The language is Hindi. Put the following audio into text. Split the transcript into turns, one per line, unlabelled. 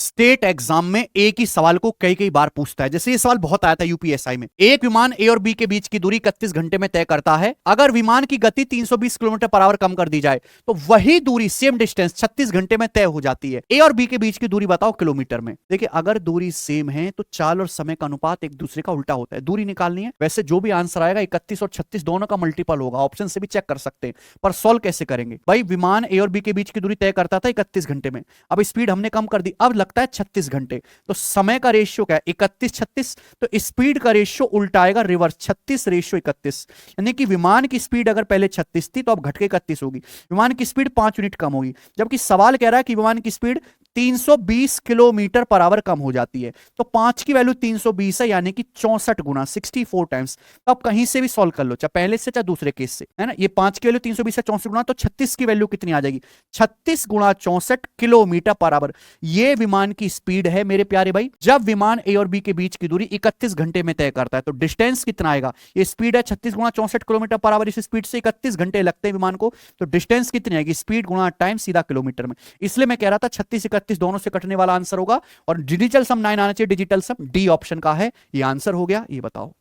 स्टेट एग्जाम में एक ही सवाल को कई कई बार पूछता है। जैसे ये सवाल बहुत आया था यूपीएसआई में। एक विमान ए और बी के बीच की दूरी 31 घंटे में तय करता है। अगर विमान की गति 320 किलोमीटर पर आवर कम कर दी जाए तो वही दूरी, सेम डिस्टेंस 36 घंटे में तय हो जाती है। ए और बी के बीच की दूरी बताओ किलोमीटर में। देखिए, अगर दूरी सेम है तो चाल और समय का अनुपात एक दूसरे का उल्टा होता है। दूरी निकालनी है, वैसे जो भी आंसर आएगा 31 और 36 दोनों का मल्टीपल होगा। ऑप्शन से भी चेक कर सकते हैं, पर सॉल्व कैसे करेंगे भाई? विमान ए और बी के बीच की दूरी तय करता था 31 घंटे में, अब स्पीड हमने कम कर दी, अब लगता है 36 घंटे। तो समय का रेशियो क्या है? 31 36, तो स्पीड का रेशियो उल्टा आएगा, रिवर्स 36 रेशियो 31। यानी कि विमान की स्पीड अगर पहले 36 थी तो अब घट के 31 होगी। विमान की स्पीड 5 यूनिट कम होगी, जबकि सवाल कह रहा है कि विमान की स्पीड 320 किलोमीटर पर आवर कम हो जाती है। तो 5 की वैल्यू 320 है, यानी कि 64 गुना, 64 टाइम्स। तो आप कहीं से भी सॉल्व कर लो, चाहे पहले से चाहे दूसरे केस से, है ना। ये 5 की वैल्यू 320 है, 64 गुना, तो 36 की वैल्यू कितनी आ जाएगी? 36 गुना 64 किलोमीटर पर आवर। ये विमान की स्पीड है मेरे प्यारे भाई, जब विमान ए और बी के बीच की दूरी 31 घंटे में तय करता है। तो डिस्टेंस कितना आएगा? ये स्पीड है 36 गुना 64 किलोमीटर पर आवर, इस स्पीड से 31 घंटे लगते हैं विमान को, तो डिस्टेंस कितनी आएगी? स्पीड गुना टाइम, सीधा किलोमीटर में। इसलिए मैं कह रहा था 36 31 दोनों से कटने वाला आंसर होगा, और डिजिटल सम 9 आना चाहिए। डिजिटल सम डी ऑप्शन का है, ये आंसर हो गया। ये बताओ।